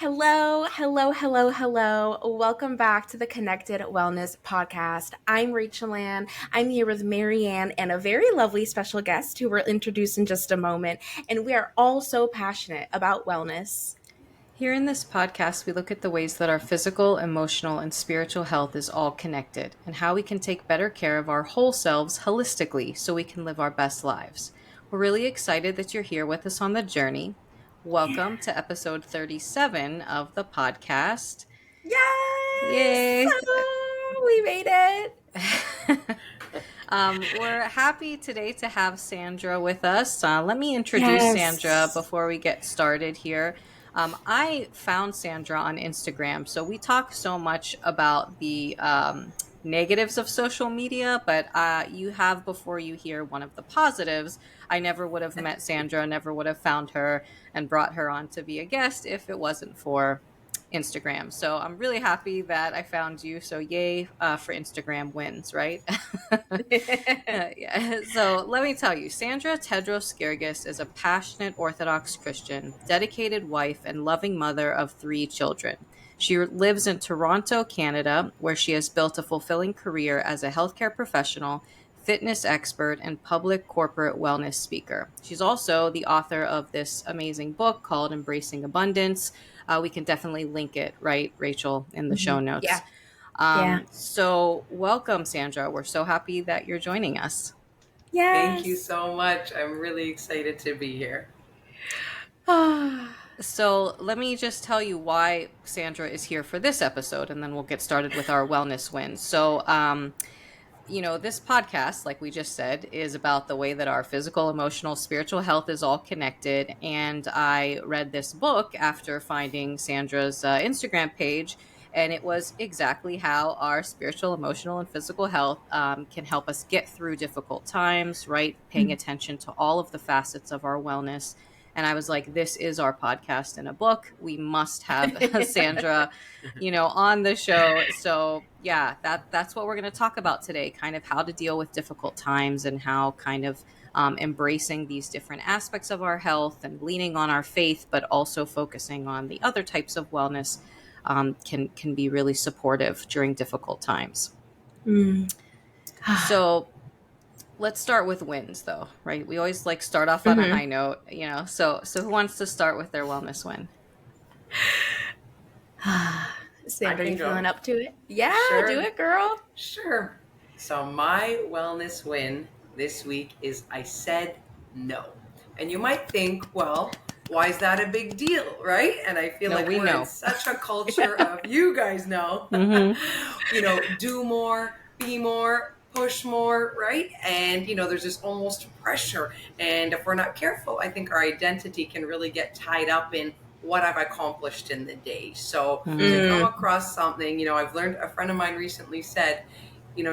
Hello, hello, hello, hello. Welcome back to the Connected Wellness Podcast. I'm Rachel Ann. I'm here with Marianne and a very lovely special guest who we'll introduce in just a moment. And we are all so passionate about wellness. Here in this podcast, we look at the ways that our physical, emotional, and spiritual health is all connected and how we can take better care of our whole selves holistically so we can live our best lives. We're really excited that you're here with us on the journey. Welcome to episode 37 of the podcast. Yes! Yay! Oh, we made it! We're happy today to have Sandra with us. Let me introduce Yes. Sandra before we get started here. I found Sandra on Instagram. So we talk so much about the negatives of social media, but you have before you hear one of the positives. I never would have met Sandra, never would have found her and brought her on to be a guest if it wasn't for Instagram. So I'm really happy that I found you. So yay for Instagram wins, right? Yeah. So let me tell you, Sandra Tedros-Skirgis is a passionate Orthodox Christian, dedicated wife, and loving mother of 3 children. She lives in Toronto, Canada, where she has built a fulfilling career as a healthcare professional, fitness expert, and public corporate wellness speaker. She's also the author of this amazing book called Embracing Abundance. We can definitely link it, right, Rachel, in the show notes. Yeah. So welcome, Sandra. We're so happy that you're joining us. Yes. Thank you so much. I'm really excited to be here. So let me just tell you why Sandra is here for this episode, and then we'll get started with our wellness wins. So, this podcast, like we just said, is about the way that our physical, emotional, spiritual health is all connected. And I read this book after finding Sandra's Instagram page, and it was exactly how our spiritual, emotional, and physical health can help us get through difficult times, right? Paying attention to all of the facets of our wellness. And I was like, this is our podcast in a book. We must have Sandra, on the show. So yeah, that's what we're going to talk about today, kind of how to deal with difficult times and how kind of embracing these different aspects of our health and leaning on our faith, but also focusing on the other types of wellness can be really supportive during difficult times. So let's start with wins, though, right? We always start off on a high note, So who wants to start with their wellness win? Sandra, you feeling up to it? Yeah, Sure. Do it, girl. Sure. So my wellness win this week is I said no. And you might think, well, why is that a big deal, right? And I feel like we're in such a culture of, you guys know, do more, be more, push more, right? And, there's this almost pressure. And if we're not careful, I think our identity can really get tied up in what I've accomplished in the day. So to come across something, I've learned, a friend of mine recently said,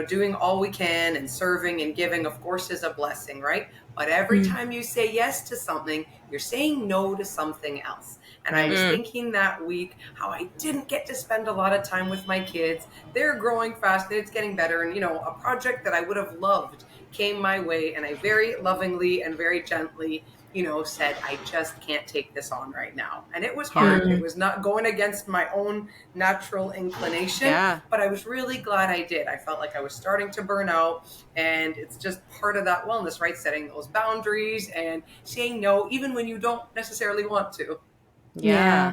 doing all we can and serving and giving, of course, is a blessing, right? But every time you say yes to something, you're saying no to something else. And I was thinking that week how I didn't get to spend a lot of time with my kids. They're growing fast and it's getting better. And, a project that I would have loved came my way. And I very lovingly and very gently, said, I just can't take this on right now. And it was hard. It was not going against my own natural inclination, but I was really glad I did. I felt like I was starting to burn out, and it's just part of that wellness, right? Setting those boundaries and saying no, even when you don't necessarily want to. Yeah.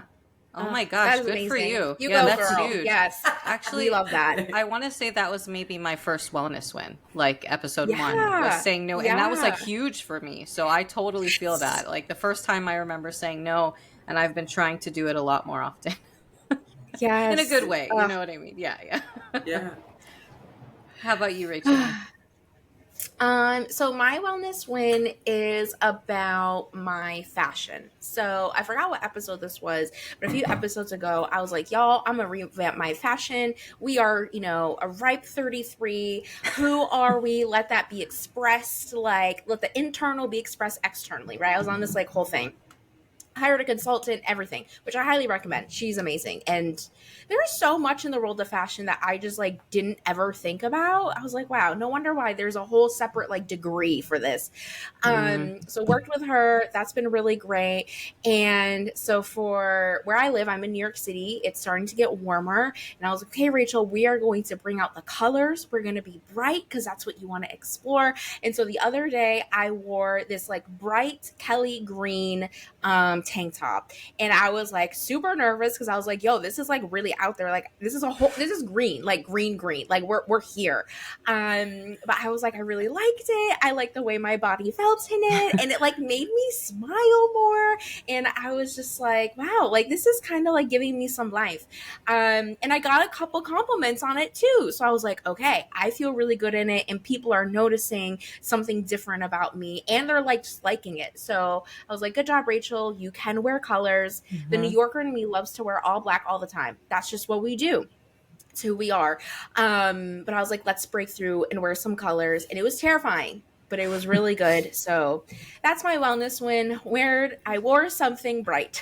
Oh my gosh, good for you. You go, that's girl. huge. Yes. Actually, we love that. I want to say that was maybe my first wellness win, episode 1 was saying no. And that was huge for me. So I totally feel that. The first time I remember saying no, and I've been trying to do it a lot more often. Yes. In a good way. You know what I mean? Yeah. Yeah. How about you, Rachel? So my wellness win is about my fashion. So I forgot what episode this was, but a few episodes ago, I was like, y'all, I'm gonna revamp my fashion. We are, a ripe 33. Who are we? Let that be expressed. Let the internal be expressed externally, right? I was on this whole thing. hired a consultant, everything, which I highly recommend. She's amazing. And there's so much in the world of fashion that I just like didn't ever think about. I was like, wow, no wonder why there's a whole separate like degree for this. So worked with her. That's been really great. And so for where I live, I'm in New York City. It's starting to get warmer. And I was like, okay, Rachel, we are going to bring out the colors. We're going to be bright because that's what you want to explore. And so the other day I wore this like bright Kelly green tank top. And I was like super nervous because I was like, yo, this is like really out there. Like this is green, like green. Like we're here. But I was like, I really liked it. I liked the way my body felt in it. And it like made me smile more. And I was just like, wow, like this is kind of like giving me some life. And I got a couple compliments on it too. So I was like, okay, I feel really good in it. And people are noticing something different about me. And they're like just liking it. So I was like, good job, Rachel. You can wear colors. The New Yorker in me loves to wear all black all the time. That's just what we do. It's who we are. But I was like, let's break through and wear some colors. And it was terrifying, but it was really good. So that's my wellness win, where I wore something bright.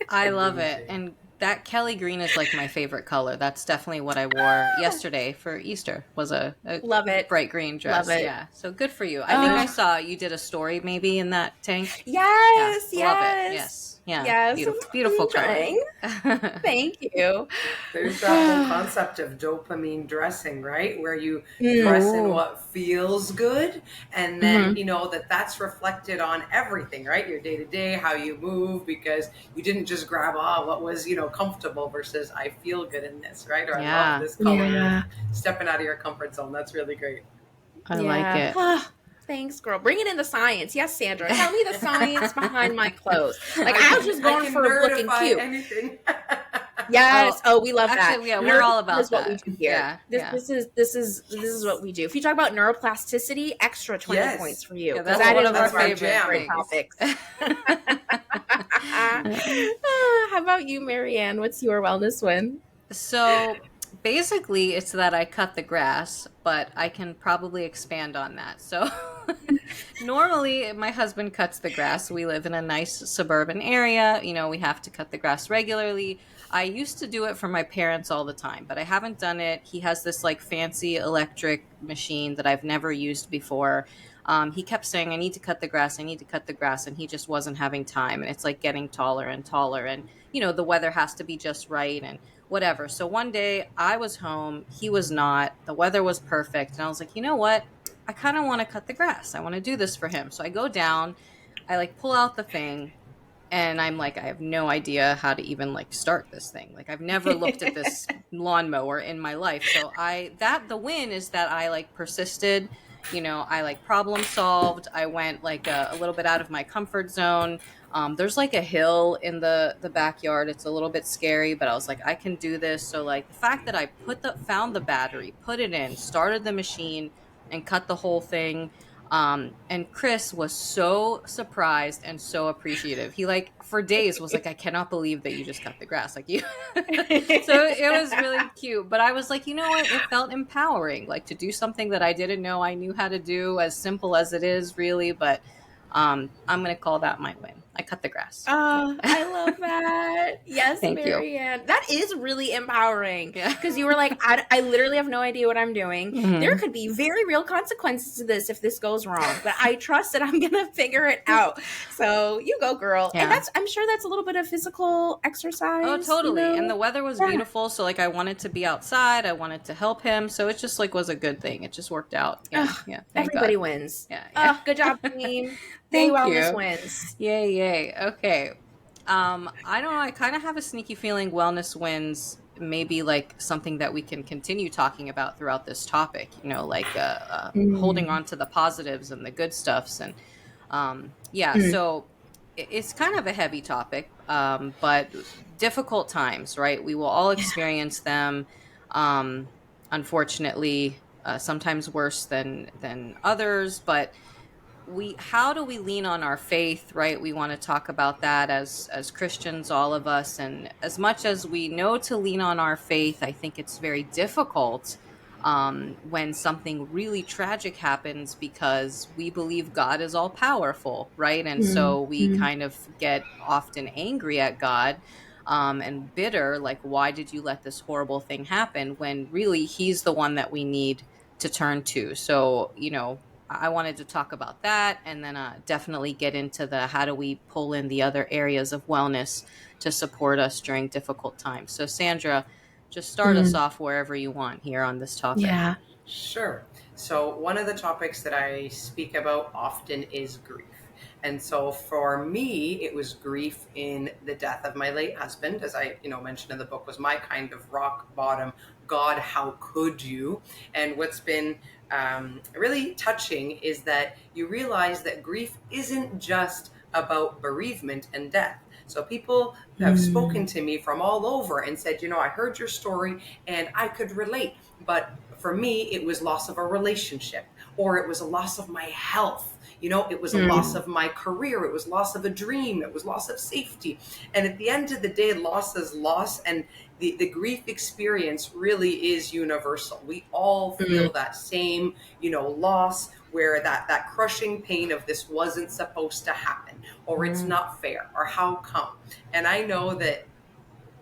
I love it. And that Kelly green is like my favorite color. That's definitely what I wore yesterday for Easter, was a Love it. bright green dress. Love it. Yeah. So good for you. I think I saw you did a story maybe in that tank. Yes, Yeah, yes. love it. Yes. Yeah. Yes. Beautiful color. Thank you. There's that whole concept of dopamine dressing, right? Where you dress in what feels good, and then you know that's reflected on everything, right? Your day to day, how you move, because you didn't just grab what was comfortable versus I feel good in this, right? Or I love this color. Yeah. Stepping out of your comfort zone. That's really great. I like it. Thanks, girl. Bring it in the science. Yes, Sandra. Tell me the science behind my clothes. Like I was just going for looking cute. Anything. Yes. Oh, we love actually, that. Yeah, we're all about is that. What we do here. This is what we do. If you talk about neuroplasticity, extra 20 points for you. Yeah, that's one of our favorite topics. How about you, Marianne? What's your wellness win? So basically, it's that I cut the grass, but I can probably expand on that. So normally, my husband cuts the grass. We live in a nice suburban area. We have to cut the grass regularly. I used to do it for my parents all the time, but I haven't done it. He has this like fancy electric machine that I've never used before. He kept saying, I need to cut the grass. I need to cut the grass. And he just wasn't having time. And it's like getting taller and taller. And, the weather has to be just right and whatever. So one day I was home. He was not. The weather was perfect. And I was like, you know what? I kind of want to cut the grass. I want to do this for him. So I go down. I like pull out the thing. And I'm like, I have no idea how to even like start this thing. Like I've never looked at this lawnmower in my life. So the win is that I like persisted, I like problem solved. I went like a little bit out of my comfort zone. There's like a hill in the backyard. It's a little bit scary, but I was like, I can do this. So like the fact that I found the battery, put it in, started the machine and cut the whole thing. And Chris was so surprised and so appreciative. He like for days was like, I cannot believe that you just cut the grass. Like you. So it was really cute, but I was like, you know what? It felt empowering, like to do something that I didn't know I knew how to do, as simple as it is really. But I'm going to call that my win. I cut the grass. Oh, I love that. Yes, Thank Marianne. You. That is really empowering. Yeah. Because you were like, I literally have no idea what I'm doing. Mm-hmm. There could be very real consequences to this if this goes wrong. But I trust that I'm going to figure it out. So you go, girl. Yeah. And I'm sure that's a little bit of physical exercise. Oh, totally. And the weather was beautiful. So like I wanted to be outside. I wanted to help him. So it just like was a good thing. It just worked out. Yeah. Everybody wins. Yeah. Good job, team. Thank wellness you. Wins. Yay. Okay. I don't know. I kind of have a sneaky feeling wellness wins maybe like something that we can continue talking about throughout this topic, like holding on to the positives and the good stuffs. And so it's kind of a heavy topic, but difficult times, right? We will all experience them, unfortunately, sometimes worse than others, but how do we lean on our faith, right? We want to talk about that as Christians, all of us. And as much as we know to lean on our faith, I think it's very difficult when something really tragic happens, because we believe God is all powerful, right? And so we Mm-hmm. kind of get often angry at God, and bitter, like, why did you let this horrible thing happen, when really He's the one that we need to turn to. So, I wanted to talk about that, and then definitely get into the how do we pull in the other areas of wellness to support us during difficult times. So, Sandra, just start us Mm. off wherever you want here on this topic. Yeah. Sure. So, one of the topics that I speak about often is grief. And so, for me, it was grief in the death of my late husband, as I, mentioned in the book, was my kind of rock bottom. God, how could you? And what's been really touching is that you realize that grief isn't just about bereavement and death. So people have spoken Mm. to me from all over and said, I heard your story and I could relate. But for me, it was loss of a relationship, or it was a loss of my health. It was a loss Mm. of my career. It was loss of a dream. It was loss of safety. And at the end of the day, loss is loss. And the grief experience really is universal. We all Mm. feel that same, loss, where that crushing pain of this wasn't supposed to happen, or it's Mm, not fair, or how come. And I know that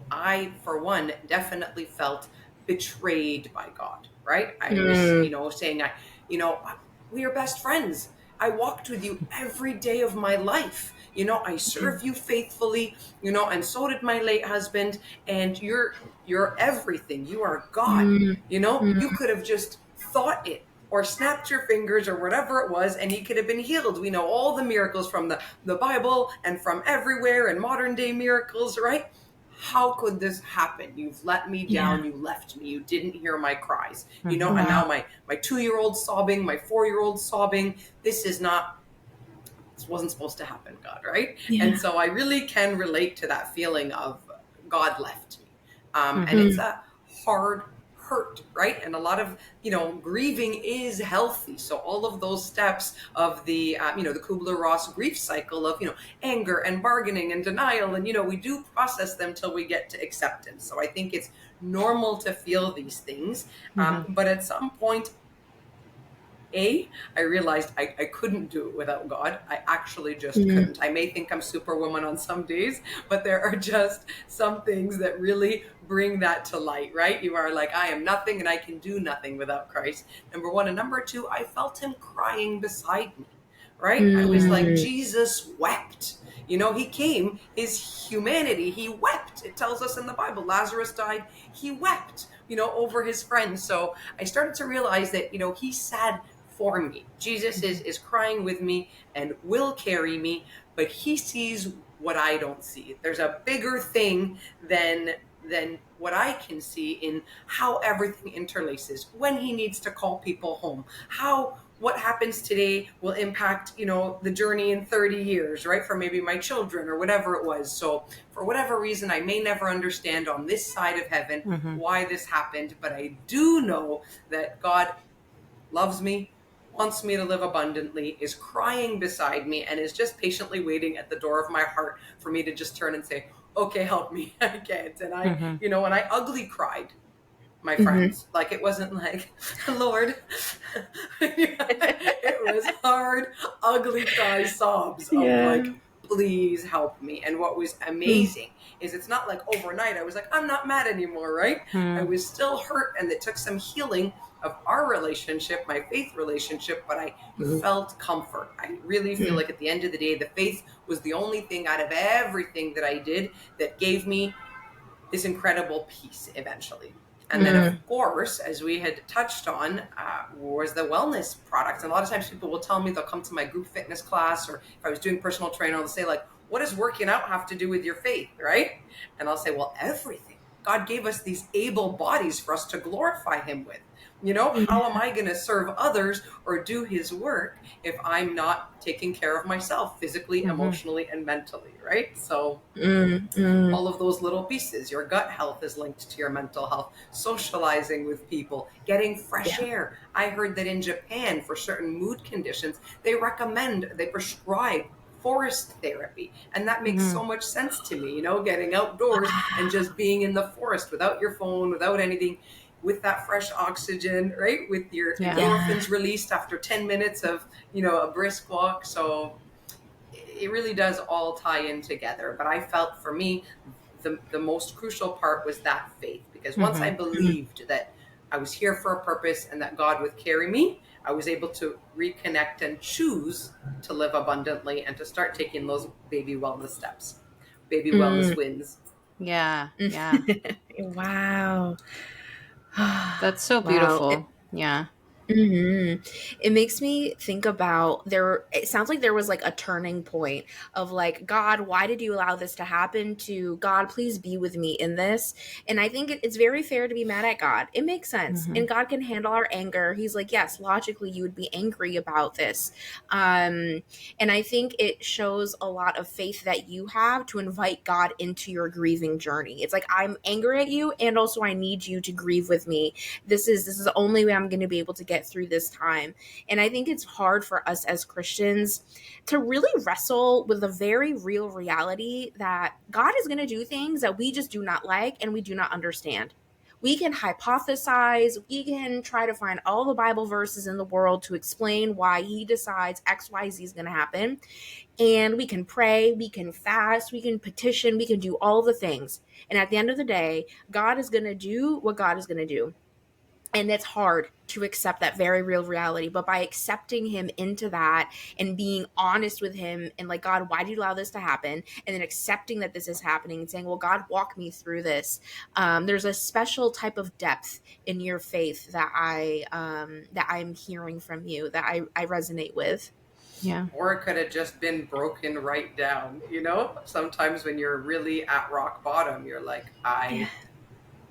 I, for one, definitely felt betrayed by God, right? I was, Mm. saying, you know, we are best friends. I walked with you every day of my life. I serve you faithfully, and so did my late husband. And you're everything. You are God. Mm. Mm. You could have just thought it or snapped your fingers or whatever it was, and he could have been healed. We know all the miracles from the Bible and from everywhere, and modern day miracles, right? How could this happen? You've let me Yeah. down. You left me. You didn't hear my cries. mhm, And now Wow. my 2-year-old sobbing, my 4-year-old sobbing. This wasn't supposed to happen, God, right? Yeah. And so I really can relate to that feeling of God left me. And mhm, it's Mm. a hard hurt, right? And a lot of, grieving is healthy. So all of those steps of the Kubler-Ross grief cycle of, anger and bargaining and denial. And, we do process them till we get to acceptance. So I think it's normal to feel these things. mhm, But at some point, I realized I couldn't do it without God. I actually just Mm. couldn't. I may think I'm superwoman on some days, but there are just some things that really bring that to light, right? You are like, I am nothing and I can do nothing without Christ. Number one. And number two, I felt him crying beside me, right? I was like, Mm. Jesus wept. He came, his humanity, he wept. It tells us in the Bible, Lazarus died, he wept, over his friends. So I started to realize that, he sad for me. Jesus is crying with me and will carry me, but he sees what I don't see. There's a bigger thing than what I can see in how everything interlaces, when he needs to call people home, how what happens today will impact, the journey in 30 years, right? For maybe my children or whatever it was. So for whatever reason, I may never understand on this side of heaven mhm, why this happened, but I do know that God loves me, wants me to live abundantly, is crying beside me, and is just patiently waiting at the door of my heart for me to just turn and say, okay, help me. I can't. And mhm, and I ugly cried, my Mhm. friends. Like, it wasn't like, Lord. It was hard, ugly cry sobs of Yeah. like, please help me. And what was Mm. amazing is it's not like overnight I was like, I'm not mad anymore, right? I mhm, was still hurt, and it took some healing of our relationship, my faith relationship, but I Mm. felt comfort. I really feel Mm. like at the end of the day, the faith was the only thing out of everything that I did that gave me this incredible peace eventually. And then, of Mm. course, as we had touched on, was the wellness products. And a lot of times people will tell me, they'll come to my group fitness class, or if I was doing personal training, they'll say, like, what does working out have to do with your faith, right? And I'll say, well, everything. God gave us these able bodies for us to glorify him with. How am Yeah. I going to serve others or do his work if I'm not taking care of myself physically, mhm, emotionally, and mentally, right? So Mm. Mm. all of those little pieces. Your gut health is linked to your mental health, socializing with people, getting fresh Yeah. air. I heard that in Japan, for certain mood conditions, they prescribe forest therapy. And that makes mhm, so much sense to me, getting outdoors and just being in the forest without your phone, without anything. with that fresh oxygen, right? With your Yeah. endorphins released after 10 minutes of, a brisk walk. So it really does all tie in together. But I felt for me, the most crucial part was that faith, because once I believed that I was here for a purpose and that God would carry me, I was able to reconnect and choose to live abundantly and to start taking those baby wellness steps, baby wellness wins. Yeah. Yeah. Wow. That's so Wow. beautiful. Yeah. It makes me think about there. It sounds like there was like a turning point of like, God, why did you allow this to happen? To God, please be with me in this. And I think it's very fair to be mad at God. It makes sense. Mm-hmm. And God can handle our anger. He's like, yes, logically, you would be angry about this. Um, and I think it shows a lot of faith that you have to invite God into your grieving journey. It's like, I'm angry at you, and also I need you to grieve with me. This is the only way I'm going to be able to get through this time. And I think it's hard for us as Christians to really wrestle with a very real reality that God is going to do things that we just do not like and we do not understand. We can hypothesize, we can try to find all the Bible verses in the world to explain why he decides XYZ is going to happen. And we can pray, we can fast, we can petition, we can do all the things. And at the end of the day, God is going to do what God is going to do. And it's hard to accept that very real reality. But by accepting him into that and being honest with him and like, God, why did you allow this to happen? And then accepting that this is happening and saying, well, God, walk me through this. There's a special type of depth in your faith that I'm hearing from you that I resonate with. Yeah. Or it could have just been broken right down, Sometimes when you're really at rock bottom, you're like, Yeah.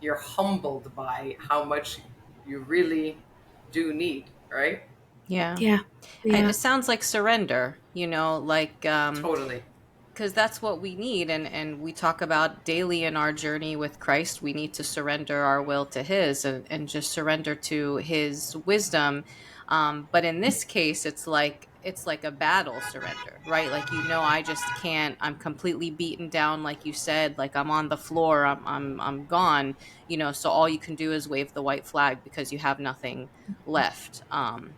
you're humbled by how much you really do need, right? Yeah. Yeah. And Yeah. it sounds like surrender, like Totally. because that's what we need, and we talk about daily in our journey with Christ. We need to surrender our will to his, and just surrender to his wisdom. But in this case, it's like a battle surrender, right? Like, I just can't. I'm completely beaten down, like you said. Like, I'm on the floor. I'm gone. So all you can do is wave the white flag because you have nothing left.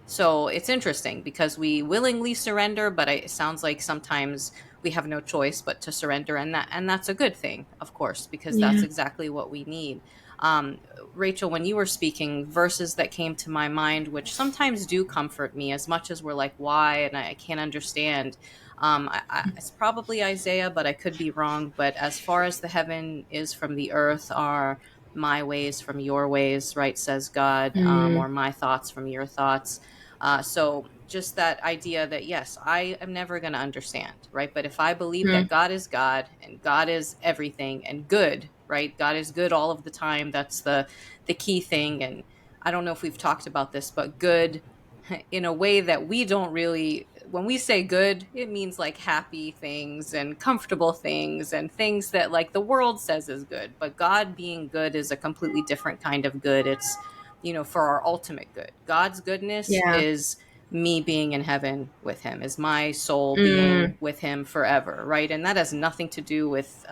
So it's interesting because we willingly surrender, but it sounds like sometimes we have no choice but to surrender, and that's a good thing, of course, because that's Yeah. exactly what we need. um, Rachel, when you were speaking, verses that came to my mind, which sometimes do comfort me as much as we're like, why, and I can't understand. It's probably Isaiah, but I could be wrong. But as far as the heaven is from the earth, are my ways from your ways, right, says God, Mm, or my thoughts from your thoughts. So just that idea that, yes, I am never going to understand, right? But if I believe that mm, God is God and God is everything and good, right? God is good all of the time. That's the key thing. And I don't know if we've talked about this, but good in a way that we don't really, when we say good, it means like happy things and comfortable things and things that like the world says is good. But God being good is a completely different kind of good. It's, for our ultimate good. God's goodness yeah. is me being in heaven with him, is my soul being Mm, with him forever, right? And that has nothing to do with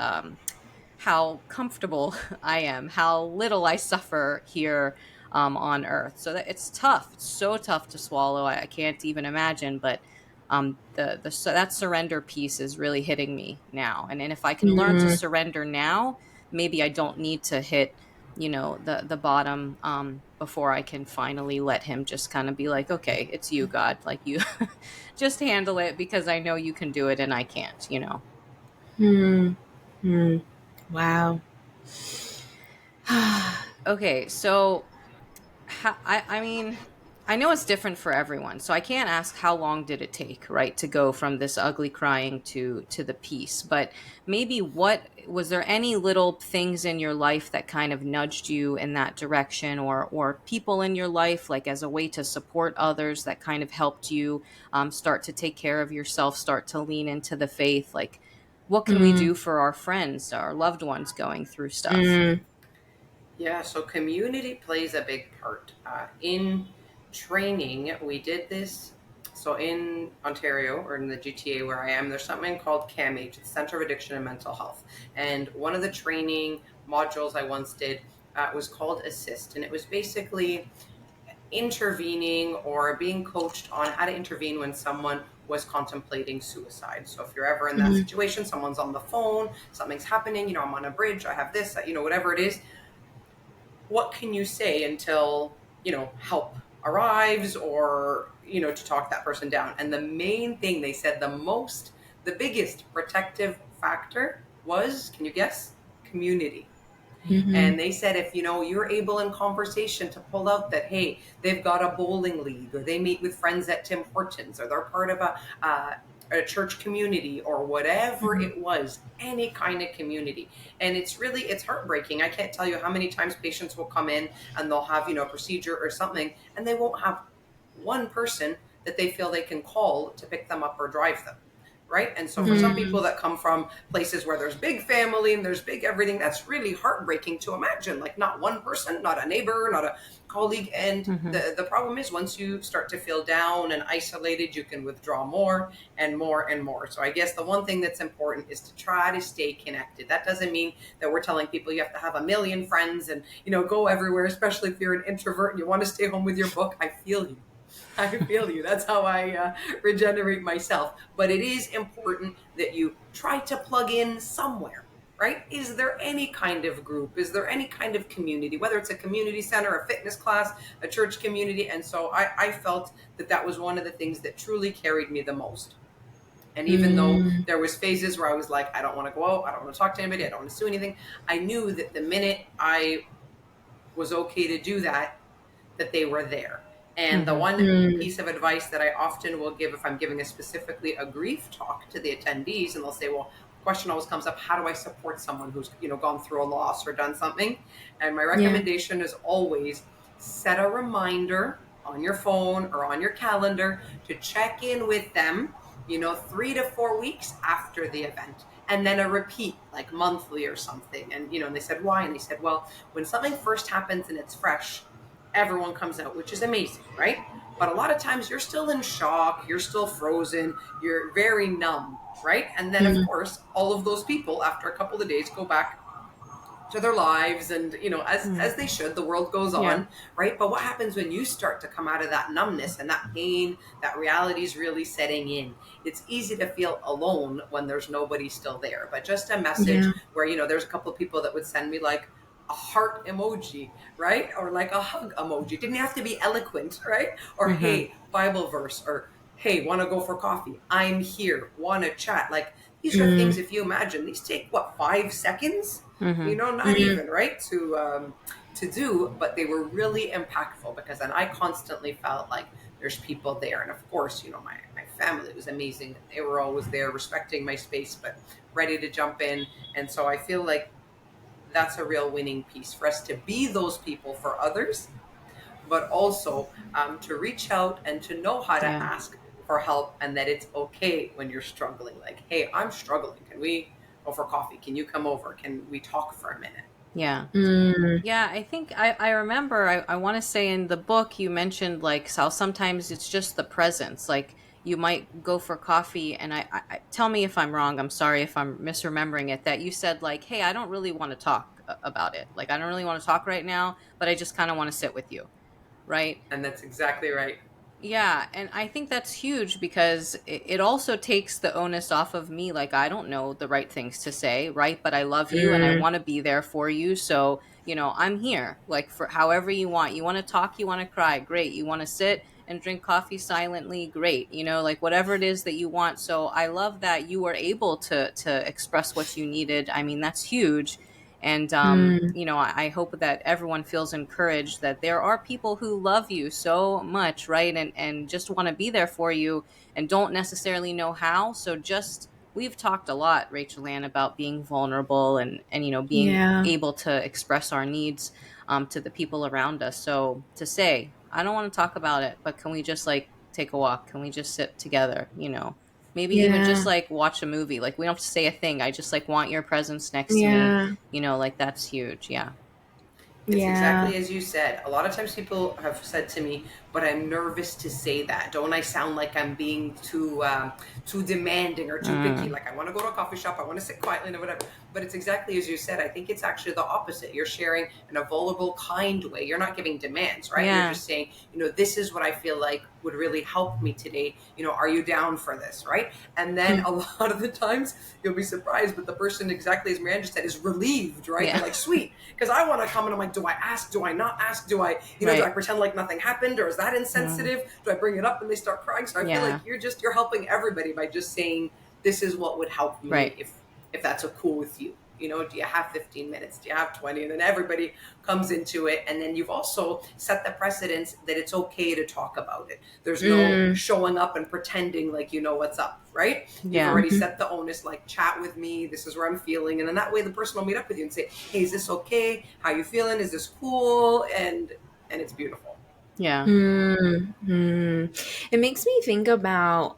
how comfortable I am, how little I suffer here on earth. So that it's tough. It's so tough to swallow. I can't even imagine. But so that surrender piece is really hitting me now. And if I can learn to mm, surrender now, maybe I don't need to hit the bottom before I can finally let him just kind of be like, okay, it's you, God, like you just handle it because I know you can do it and I can't. mm, mm. Wow. Okay, so I mean, I know it's different for everyone, so I can't ask how long did it take, right, to go from this ugly crying to the peace. But maybe what was there any little things in your life that kind of nudged you in that direction, or people in your life, like as a way to support others, that kind of helped you start to take care of yourself, start to lean into the faith, like. What can we Mm, do for our friends, our loved ones going through stuff? mm, Yeah, so community plays a big part. In training, we did this. So in Ontario or in the GTA where I am, there's something called CAMH, the Center of Addiction and Mental Health. And one of the training modules I once did, It was called Assist, and it was basically intervening or being coached on how to intervene when someone was contemplating suicide. So if you're ever in that Mm-hmm. situation, someone's on the phone, something's happening, I'm on a bridge, I have this, whatever it is, what can you say until, help arrives, or, to talk that person down? And the main thing they said, the biggest protective factor was, can you guess? Community. Mm-hmm. And they said, if you're able in conversation to pull out that, hey, they've got a bowling league, or they meet with friends at Tim Hortons, or they're part of a church community, or whatever Mm-hmm. it was, any kind of community. And it's heartbreaking. I can't tell you how many times patients will come in and they'll have, a procedure or something, and they won't have one person that they feel they can call to pick them up or drive them. Right. And so for some Mm-hmm. people that come from places where there's big family and there's big everything, that's really heartbreaking to imagine. Like, not one person, not a neighbor, not a colleague. And Mm-hmm. the problem is, once you start to feel down and isolated, you can withdraw more and more and more. So I guess the one thing that's important is to try to stay connected. That doesn't mean that we're telling people you have to have a million friends and, go everywhere, especially if you're an introvert and you want to stay home with your book. I feel you. I feel you. That's how I regenerate myself. But it is important that you try to plug in somewhere, right? Is there any kind of group? Is there any kind of community, whether it's a community center, a fitness class, a church community? And so I felt that was one of the things that truly carried me the most. And even though Mm-hmm. there was phases where I was like, I don't want to go out, I don't want to talk to anybody, I don't want to do anything, I knew that the minute I was okay to do that, that they were there. And the Mm-hmm. one piece of advice that I often will give if I'm giving specifically a grief talk to the attendees, and they'll say, well, the question always comes up, how do I support someone who's, gone through a loss or done something? And my Yeah. recommendation is always set a reminder on your phone or on your calendar to check in with them, 3 to 4 weeks after the event, and then a repeat like monthly or something. And, and they said, why? And they said, well, when something first happens and it's fresh, everyone comes out, which is amazing, right? But a lot of times you're still in shock, you're still frozen, you're very numb, right? And then, of Mm-hmm. course, all of those people after a couple of days go back to their lives, and as they should. The world goes Yeah. on, right? But what happens when you start to come out of that numbness and that pain, that reality is really setting in? It's easy to feel alone when there's nobody still there. But just a message Yeah. where, there's a couple of people that would send me like a heart emoji, right? Or like a hug emoji. Didn't have to be eloquent, right? Or, Mm-hmm. hey, Bible verse, or hey, want to go for coffee? I'm here, want to chat. Like, these are Mm-hmm. things, if you imagine, these take what, 5 seconds? Mm-hmm. Not even, right, to do, but they were really impactful, because then I constantly felt like there's people there. And of course, my family was amazing. They were always there, respecting my space, but ready to jump in. And so I feel like that's a real winning piece for us, to be those people for others, but also to reach out and to know how to Yeah. ask for help, and that it's okay when you're struggling. Like, hey, I'm struggling. Can we go for coffee? Can you come over? Can we talk for a minute? Yeah. Mm-hmm. Yeah, I think I remember, I want to say in the book you mentioned like how sometimes it's just the presence. Like you might go for coffee, and I tell me if I'm wrong, I'm sorry if I'm misremembering it, that you said like, hey, I don't really want to talk about it. Like I don't really want to talk right now, but I just kind of want to sit with you. Right. And that's exactly right. Yeah, and I think that's huge because it also takes the onus off of me. Like, I don't know the right things to say, right? But I love you and I want to be there for you. So, I'm here, like, for however you want. You want to talk, you want to cry, great. You want to sit and drink coffee silently, great. Like, whatever it is that you want. So, I love that you were able to express what you needed. I mean, that's huge. And, Mm-hmm. I hope that everyone feels encouraged that there are people who love you so much, right? And just want to be there for you and don't necessarily know how. So we've talked a lot, Rachel Ann, about being vulnerable and being Yeah. able to express our needs to the people around us. So to say, I don't want to talk about it, but can we just like take a walk? Can we just sit together? Maybe even just Yeah. like watch a movie. Like we don't have to say a thing. I just like want your presence next to me. Yeah. Like that's huge. Yeah. It's Yeah. exactly as you said. A lot of times people have said to me, but I'm nervous to say that. Don't I sound like I'm being too demanding or too picky? Like I want to go to a coffee shop, I want to sit quietly and whatever. But it's exactly as you said. I think it's actually the opposite. You're sharing in a vulnerable, kind way. You're not giving demands, right? Yeah. You're just saying, this is what I feel like would really help me today. Are you down for this, right? And then a lot of the times you'll be surprised, but the person, exactly as Miranda said, is relieved, right? They're like, sweet, because I want to come and I'm like, do I ask? Do I not ask? Do I, do I pretend like nothing happened, or is that insensitive? Do I bring it up and they start crying? So I feel like you're helping everybody by just saying, this is what would help me if that's cool with you. Do you have 15 minutes? Do you have 20? And then everybody comes into it. And then you've also set the precedence that it's okay to talk about it. There's no showing up and pretending like you know what's up, right? You've already set the onus, like, chat with me. This is where I'm feeling. And then that way the person will meet up with you and say, hey, is this okay? How you feeling? Is this cool? And it's beautiful. Yeah. It makes me think about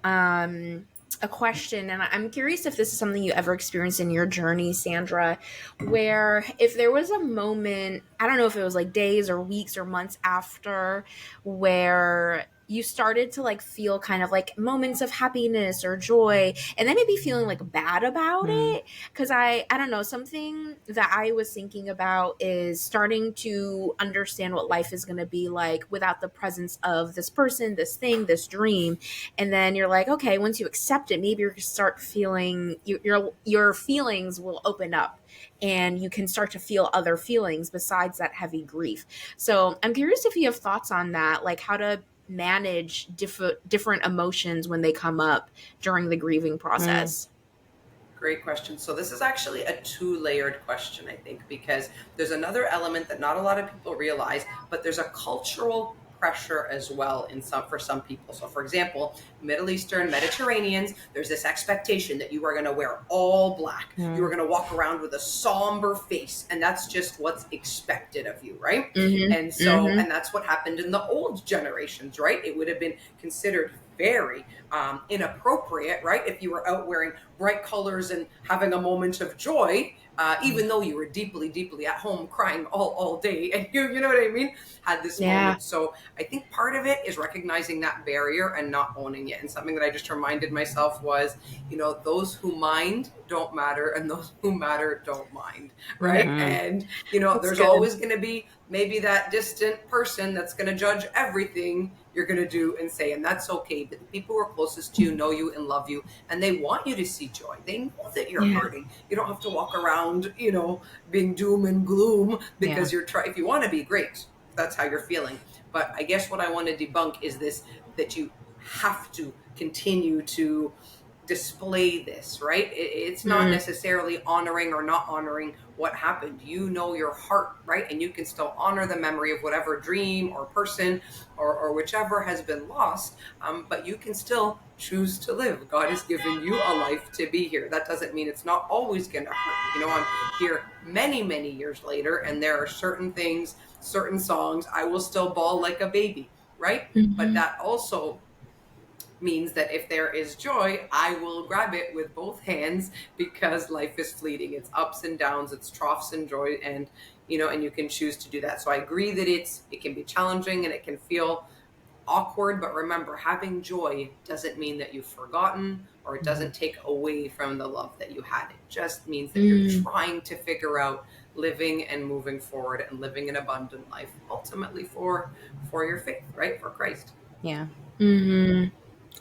a question, and I'm curious if this is something you ever experienced in your journey, Sandra, where if there was a moment, I don't know if it was like days or weeks or months after, where you started to like feel kind of like moments of happiness or joy, and then maybe feeling like bad about it. Because I don't know, something that I was thinking about is starting to understand what life is going to be like without the presence of this person, this thing, this dream. And then you're like, okay, once you accept it, maybe you start feeling your feelings will open up, and you can start to feel other feelings besides that heavy grief. So I'm curious if you have thoughts on that, like how to manage different emotions when they come up during the grieving process. Great question. So this is actually a 2-layered question, I think, because there's another element that not a lot of people realize, but there's a cultural pressure as well for some people. So for example, Middle Eastern, Mediterraneans, there's this expectation that you are going to wear all black. You are going to walk around with a somber face, and that's just what's expected of you, right? And so, and that's what happened in the old generations, right? It would have been considered very inappropriate, right? If you were out wearing bright colors and having a moment of joy, even though you were deeply, deeply at home crying all day, and you know what I mean? Had this moment. So I think part of it is recognizing that barrier and not owning it. And something that I just reminded myself was, those who mind don't matter, and those who matter don't mind, right? And, there's always going to be maybe that distant person that's going to judge everything you're going to do and say, and that's okay. But the people who are closest to you know you and love you, and they want you to see joy. They know that you're hurting. You don't have to walk around, being doom and gloom because you're if you want to be great, that's how you're feeling. But I guess what I want to debunk is this, that you have to continue to display this, right? It's not necessarily honoring or not honoring what happened. Your heart, right? And you can still honor the memory of whatever dream or person or whichever has been lost, but you can still choose to live. God has given you a life to be here. That doesn't mean it's not always going to hurt. I'm here many, many years later, and there are certain things, certain songs, I will still bawl like a baby, right? But that also means that if there is joy, I will grab it with both hands, because life is fleeting. It's ups and downs, it's troughs and joy, and and you can choose to do that. So I agree that it can be challenging and it can feel awkward, but remember, having joy doesn't mean that you've forgotten, or it doesn't take away from the love that you had. It just means that you're trying to figure out living and moving forward and living an abundant life, ultimately for your faith, right? For Christ. Yeah.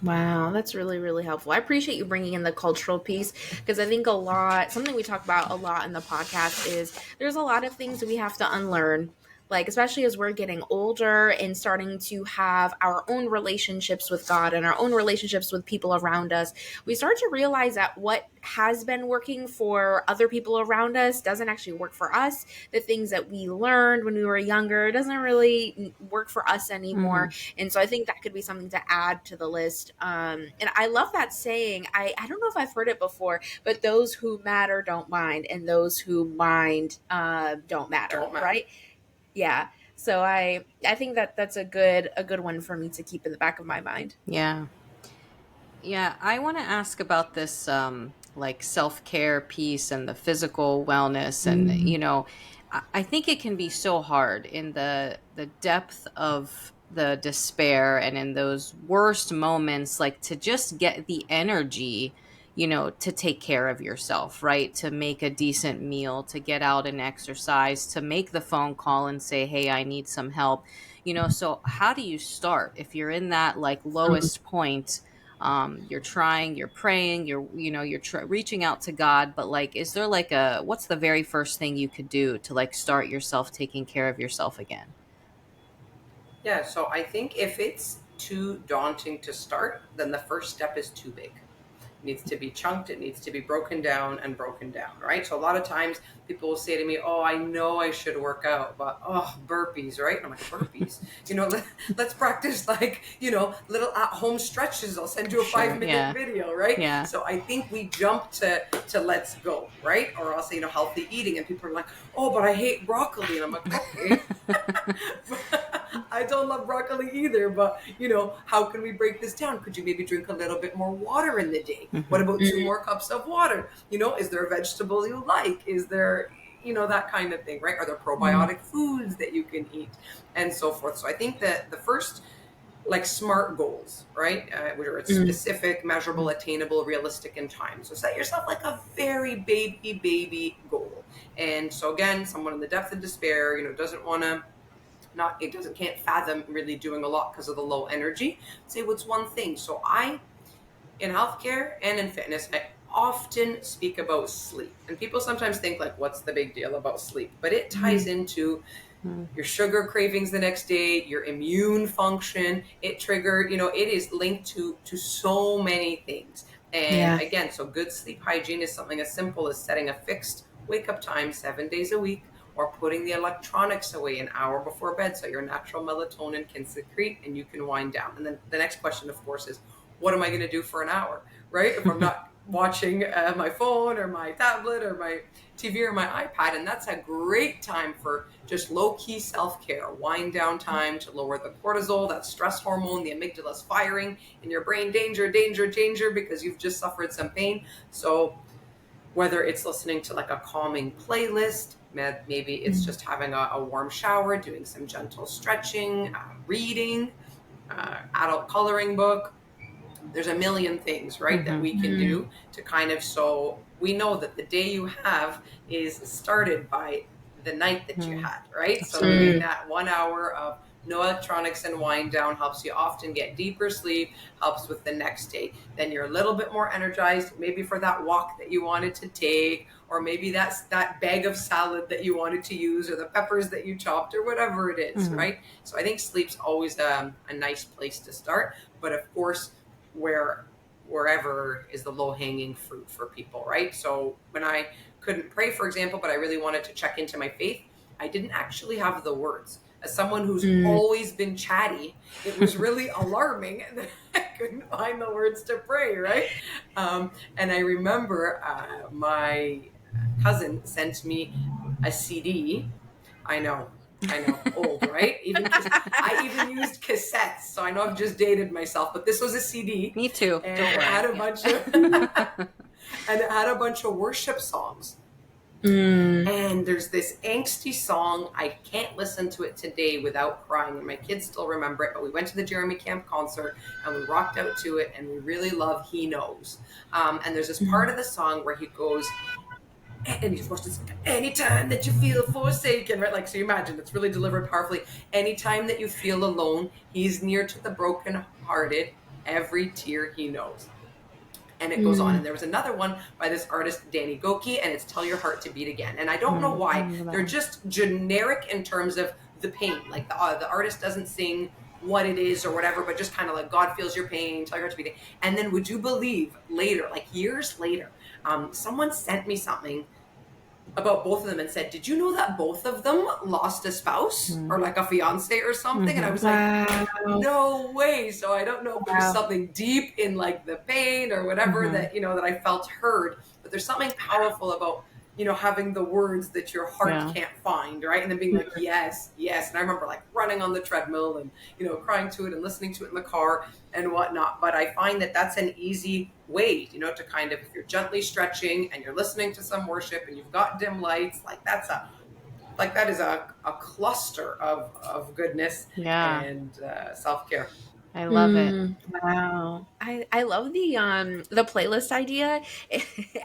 Wow, that's really, really helpful. I appreciate you bringing in the cultural piece, because I think something we talk about a lot in the podcast is there's a lot of things that we have to unlearn, like especially as we're getting older and starting to have our own relationships with God and our own relationships with people around us. We start to realize that what has been working for other people around us doesn't actually work for us. The things that we learned when we were younger doesn't really work for us anymore. And so I think that could be something to add to the list. And I love that saying. I don't know if I've heard it before, but those who matter don't mind, and those who mind don't matter, right? Yeah. So I think that's a good one for me to keep in the back of my mind. Yeah. Yeah, I want to ask about this like self-care piece and the physical wellness, and I think it can be so hard in the depth of the despair and in those worst moments, like to just get the energy, to take care of yourself, right? To make a decent meal, to get out and exercise, to make the phone call and say, hey, I need some help. So how do you start if you're in that like lowest point? You're trying, you're praying, you're reaching out to God, but like, is there like what's the very first thing you could do to like start yourself taking care of yourself again? Yeah, so I think if it's too daunting to start, then the first step is too big. It needs to be chunked, it needs to be broken down, right? So a lot of times people will say to me, oh, I know I should work out, but burpees, right? And I'm like, burpees? Let's practice like, little at-home stretches. I'll send you a Sure, 5-minute yeah. video, right? Yeah. So I think we jump to let's go, right? Or I'll say, healthy eating, and people are like, oh, but I hate broccoli. And I'm like, okay. I don't love broccoli either, but how can we break this down? Could you maybe drink a little bit more water in the day? What about 2 more cups of water? Is there a vegetable you like? Is there, that kind of thing, right? Are there probiotic foods that you can eat and so forth? So I think that the first, like, SMART goals, right? Where it's specific, measurable, attainable, realistic in time. So set yourself like a very baby goal. And so again, someone in the depth of despair, doesn't want to, can't fathom really doing a lot because of the low energy. Say, what's one thing? So in healthcare and in fitness, I often speak about sleep. And people sometimes think like, what's the big deal about sleep? But it ties into your sugar cravings the next day, your immune function. It is linked to so many things. And again, so good sleep hygiene is something as simple as setting a fixed wake up time 7 days a week, or putting the electronics away an hour before bed so your natural melatonin can secrete and you can wind down. And then the next question, of course, is what am I going to do for an hour, right? If I'm not watching my phone or my tablet or my TV or my iPad. And that's a great time for just low-key self-care, wind down time to lower the cortisol, that stress hormone, the amygdala's firing in your brain, danger, because you've just suffered some pain. So whether it's listening to like a calming playlist, maybe it's just having a warm shower, doing some gentle stretching, reading, adult coloring book. There's a million things, right, that we can do to kind of, so we know that the day you have is started by the night that you had, right? So getting that 1 hour of no electronics and wind down helps you often get deeper sleep, helps with the next day. Then you're a little bit more energized, maybe for that walk that you wanted to take, or maybe that's that bag of salad that you wanted to use, or the peppers that you chopped, or whatever it is, right? So I think sleep's always a nice place to start. But of course, wherever is the low-hanging fruit for people, right? So when I couldn't pray, for example, but I really wanted to check into my faith, I didn't actually have the words. As someone who's always been chatty, it was really alarming that I couldn't find the words to pray, right? And I remember my cousin sent me a CD. I know, old, right? I even used cassettes, so I know I've just dated myself, but this was a CD. Me too. And it had a bunch of worship songs. And there's this angsty song. I can't listen to it today without crying, and my kids still remember it. But we went to the Jeremy Camp concert and we rocked out to it, and we really love "He Knows." And there's this part of the song where he goes, and he's supposed to say, anytime that you feel forsaken, right? Like, so you imagine it's really delivered powerfully. Anytime that you feel alone, he's near to the brokenhearted. Every tear he knows. And it goes on. And there was another one by this artist, Danny Goki, and it's Tell Your Heart to Beat Again. And I don't know why. They're just generic in terms of the pain. Like the artist doesn't sing what it is or whatever, but just kind of like, God feels your pain, tell your heart to beat again. And then would you believe later, like years later, someone sent me something about both of them and said, did you know that both of them lost a spouse or like a fiance or something? And I was like, no way. So I don't know if there's something deep in like the pain or whatever that, that I felt heard, but there's something powerful about, having the words that your heart can't find, right? And then being like, yes. And I remember like running on the treadmill and, crying to it and listening to it in the car and whatnot. But I find that that's an easy way, to kind of, if you're gently stretching and you're listening to some worship and you've got dim lights, like that's like that is a cluster of goodness Yeah. and self-care. I love it. Wow. I love the playlist idea.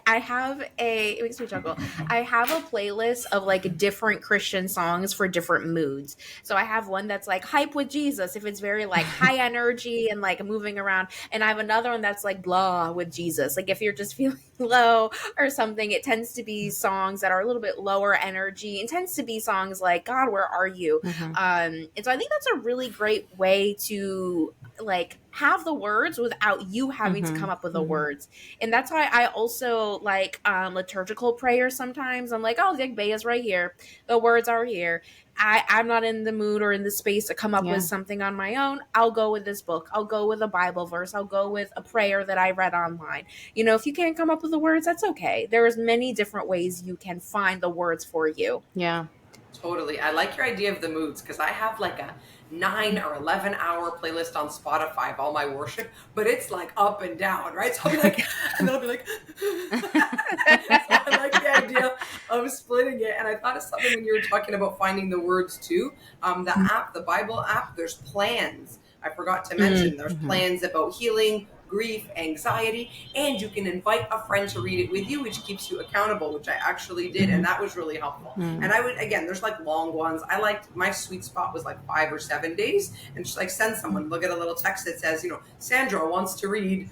I have it makes me chuckle. I have a playlist of like different Christian songs for different moods. So I have one that's like hype with Jesus if it's very like high energy and like moving around, and I have another one that's like blah with Jesus. Like if you're just feeling low or something, it tends to be songs that are a little bit lower energy. It tends to be songs like God, where are you? Mm-hmm. And so I think that's a really great way to like have the words without you having to come up with the words. And that's why I also like liturgical prayers sometimes. I'm like, oh, the bay is right here, the words are here. I'm not in the mood or in the space to come up with something on my own. I'll go with this book, I'll go with a Bible verse, I'll go with a prayer that I read online. If you can't come up with the words, that's okay. There's many different ways you can find the words for you. Yeah. Totally. I like your idea of the moods because I have like a 9 or 11 hour playlist on Spotify of all my worship, but it's like up and down, right? So I'll be like, and then I'll be like, so I like the idea of splitting it. And I thought of something when you were talking about finding the words too. The Bible app, there's plans. I forgot to mention there's plans about healing, grief, anxiety, and you can invite a friend to read it with you, which keeps you accountable, which I actually did, and that was really helpful. And I would, again, there's like long ones. I liked, my sweet spot was like 5 or 7 days, and just like send someone, look at a little text that says, Sandra wants to read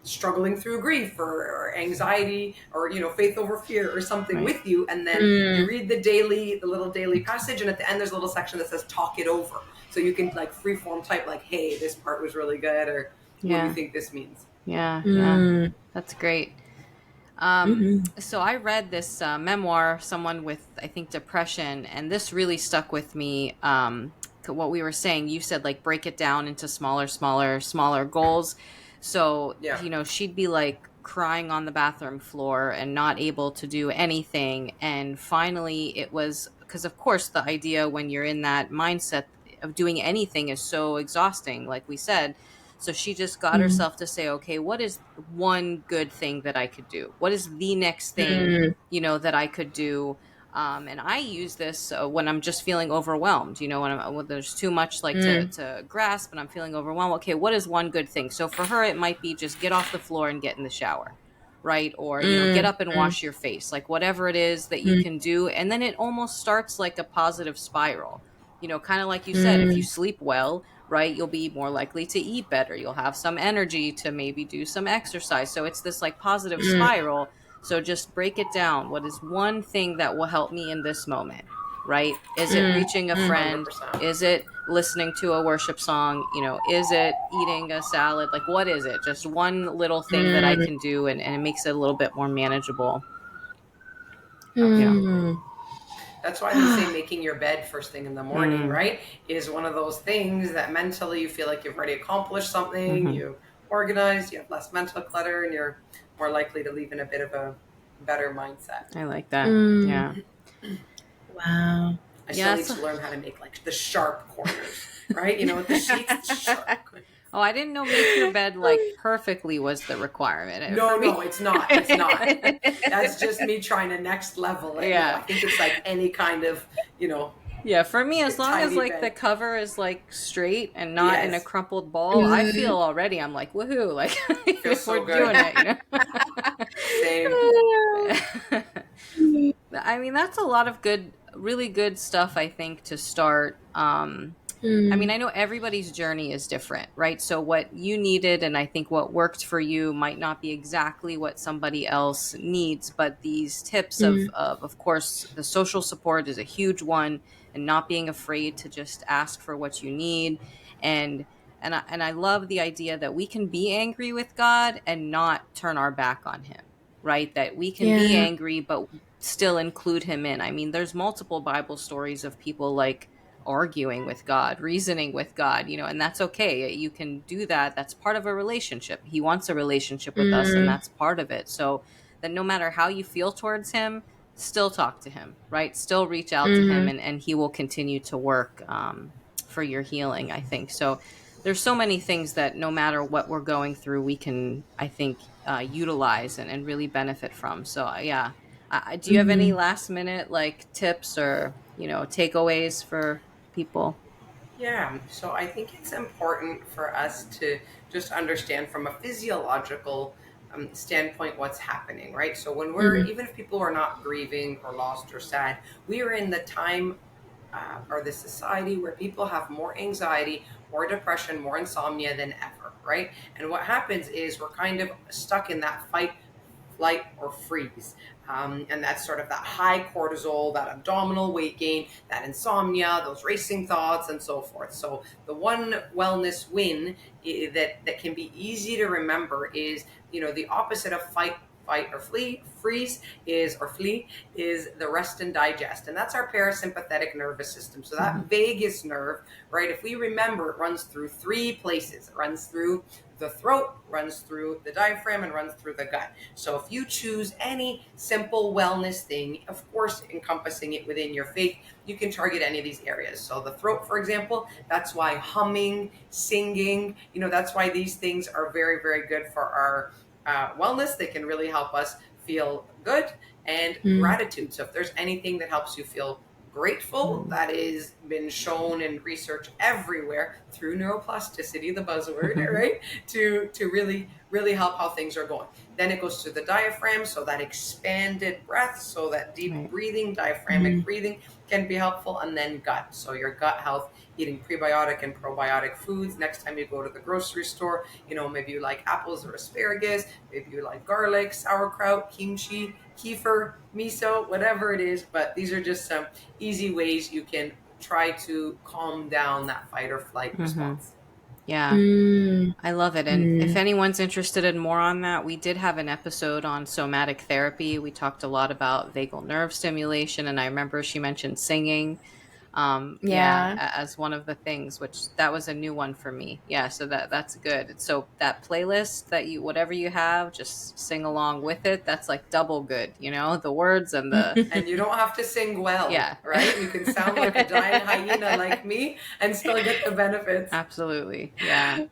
struggling through grief or anxiety or faith over fear or something with you, and then you read the little daily passage, and at the end there's a little section that says talk it over, so you can like freeform type like, hey, this part was really good, or what do you think this means? Yeah. That's great. So I read this memoir, someone with, I think, depression, and this really stuck with me. What we were saying, you said like break it down into smaller goals. So, she'd be like crying on the bathroom floor and not able to do anything. And finally it was because, of course, the idea when you're in that mindset of doing anything is so exhausting, like we said. So she just got herself to say, okay, what is one good thing that I could do? What is the next thing, that I could do? And I use this when I'm just feeling overwhelmed, when there's too much like to grasp and I'm feeling overwhelmed. Okay, what is one good thing? So for her, it might be just get off the floor and get in the shower, right? Or, get up and wash your face, like whatever it is that you can do. And then it almost starts like a positive spiral, kind of like you said, if you sleep well, right, you'll be more likely to eat better. You'll have some energy to maybe do some exercise. So it's this like positive spiral. So just break it down. What is one thing that will help me in this moment, right? Is it reaching a friend? 100%. Is it listening to a worship song? Is it eating a salad? Like, what is it? Just one little thing that I can do, and it makes it a little bit more manageable. Absolutely. That's why they say making your bed first thing in the morning, right, is one of those things that mentally you feel like you've already accomplished something, you organized, you have less mental clutter, and you're more likely to leave in a bit of a better mindset. I like that. Yeah. Wow. I still need to learn how to make like the sharp corners, right? With the sheets, the sharp corners. Oh, I didn't know make your bed like perfectly was the requirement. No, it's not. It's not. That's just me trying to next level it. Yeah. I think it's like any kind of, Yeah, for me, as long as like the cover is like straight and not in a crumpled ball, I feel already, I'm like, woohoo, like so we're good. doing it, Same. I mean, that's a lot of really good stuff, I think, to start. I mean, I know everybody's journey is different, right? So what you needed and I think what worked for you might not be exactly what somebody else needs, but these tips of course, the social support is a huge one, and not being afraid to just ask for what you need. And I love the idea that we can be angry with God and not turn our back on him, right? That we can be angry, but still include him in. I mean, there's multiple Bible stories of people like arguing with God, reasoning with God, and that's okay. You can do that. That's part of a relationship. He wants a relationship with us, and that's part of it. So that no matter how you feel towards him, still talk to him, right? Still reach out to him, and he will continue to work for your healing, I think. So there's so many things that no matter what we're going through, we can, I think, utilize and really benefit from. So yeah. Do you have any last minute like tips or takeaways for people? Yeah, so I think it's important for us to just understand from a physiological standpoint what's happening, right? So when we're, Mm-hmm. even if people are not grieving or lost or sad, we are in the time or the society where people have more anxiety, more depression, more insomnia than ever, right? And what happens is we're kind of stuck in that fight, flight, or freeze. And that's sort of that high cortisol, that abdominal weight gain, that insomnia, those racing thoughts, and so forth. So the one wellness win that can be easy to remember is, the opposite of fight or freeze is the rest and digest. And that's our parasympathetic nervous system. So Mm-hmm. that vagus nerve, right? If we remember, it runs through three places. It runs through the throat, runs through the diaphragm, and runs through the gut. So if you choose any simple wellness thing, of course, encompassing it within your faith, you can target any of these areas. So the throat, for example, that's why humming, singing, that's why these things are very, very good for our wellness. They can really help us feel good. And gratitude. So if there's anything that helps you feel grateful, that has been shown in research everywhere through neuroplasticity, the buzzword, right? To really help how things are going. Then it goes to the diaphragm, so that expanded breath, so that deep Right. breathing, diaphragmatic breathing can be helpful. And then gut, so your gut health, eating prebiotic and probiotic foods. Next time you go to the grocery store, maybe you like apples or asparagus, maybe you like garlic, sauerkraut, kimchi, kefir, miso, whatever it is. But these are just some easy ways you can try to calm down that fight or flight Mm-hmm. response. Yeah. Mm-hmm. I love it. And if anyone's interested in more on that, we did have an episode on somatic therapy. We talked a lot about vagal nerve stimulation, and I remember she mentioned singing. Yeah, Yeah. as one of the things, which that was a new one for me. Yeah, so that's good. So that playlist that whatever you have, just sing along with it. That's like double good, the words and the And you don't have to sing well, yeah. right? You can sound like a giant hyena like me and still get the benefits. Absolutely. Yeah.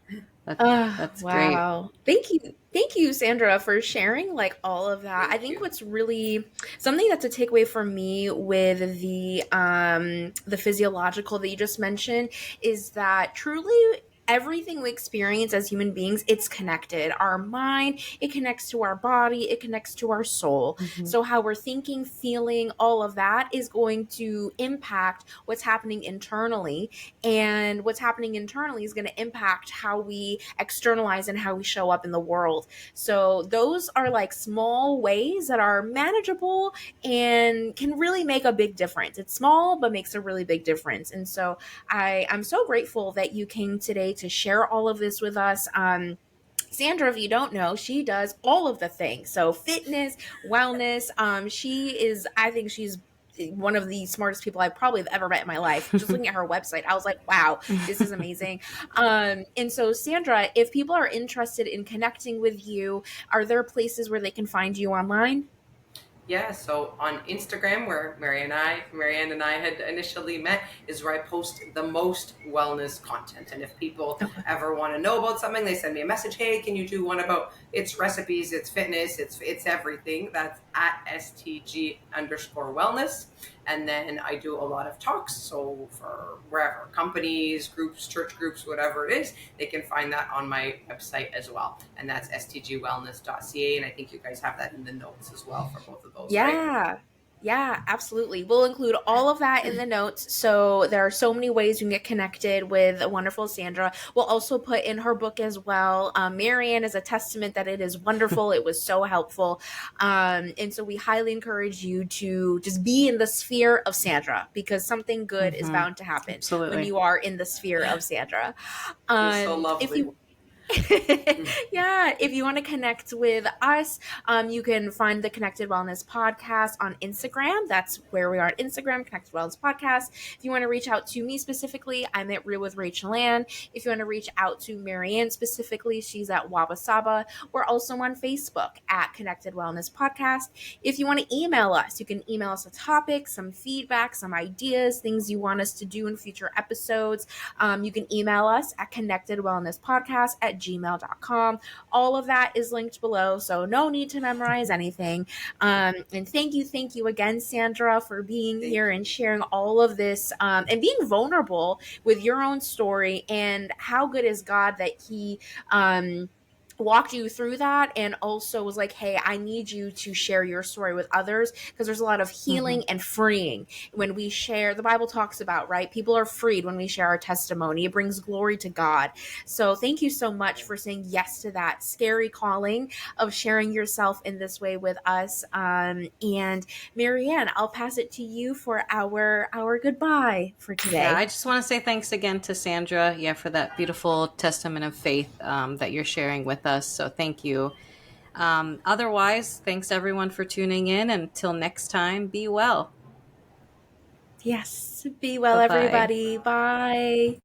Oh, That's great. wow. Thank you. Thank you, Sandra, for sharing like all of that. I Thank think you. what's really something that's a takeaway for me with the physiological that you just mentioned is that truly everything we experience as human beings, it's connected. Our mind, it connects to our body, it connects to our soul. Mm-hmm. So how we're thinking, feeling, all of that is going to impact what's happening internally, and what's happening internally is going to impact how we externalize and how we show up in the world. So those are like small ways that are manageable and can really make a big difference. It's small but makes a really big difference. And so I'm so grateful that you came today to share all of this with us. Sandra, if you don't know, she does all of the things. So fitness, wellness. I think she's one of the smartest people I probably have ever met in my life. Just looking at her website, I was like, wow, this is amazing. And so, Sandra, if people are interested in connecting with you, are there places where they can find you online? Yeah, so on Instagram, where Marianne and I had initially met, is where I post the most wellness content. And if people Okay. ever want to know about something, they send me a message. Hey, can you do one about it's recipes, it's fitness, it's everything. That's at STG_wellness. And then I do a lot of talks. So for wherever, companies, groups, church groups, whatever it is, they can find that on my website as well. And that's stgwellness.ca. And I think you guys have that in the notes as well for both of those, right? Yeah. Yeah, absolutely. We'll include all of that in the notes. So there are so many ways you can get connected with a wonderful Sandra. We'll also put in her book as well. Marianne is a testament that it is wonderful. It was so helpful. And so we highly encourage you to just be in the sphere of Sandra, because something good is Mm-hmm. bound to happen when Absolutely. you are in the sphere of Sandra. You're so If lovely. you yeah, if you want to connect with us, you can find the Connected Wellness Podcast on Instagram. That's where we are on Instagram, Connected Wellness Podcast. If you want to reach out to me specifically, I'm at Real with Rachel Ann. If you want to reach out to Marianne specifically, she's at Wabasaba. We're also on Facebook at Connected Wellness Podcast. If you want to email us, you can email us a topic, some feedback, some ideas, things you want us to do in future episodes. You can email us at connectedwellnesspodcast gmail.com. All of that is linked below, so no need to memorize anything. And thank you again, Sandra, for being Thank here and you. sharing all of this, and being vulnerable with your own story. And how good is God that He walked you through that, and also was like, hey, I need you to share your story with others, because there's a lot of healing and freeing when we share. The Bible talks about, right, people are freed when we share our testimony. It brings glory to God. So thank you so much for saying yes to that scary calling of sharing yourself in this way with us. And Marianne, I'll pass it to you for our goodbye for Yeah, I today. just want to say thanks again to Sandra, yeah, for that beautiful testament of faith that you're sharing with us. So thank you. Otherwise, thanks everyone for tuning in. Until next time, be well. Yes, be Bye well, bye. everybody. Bye.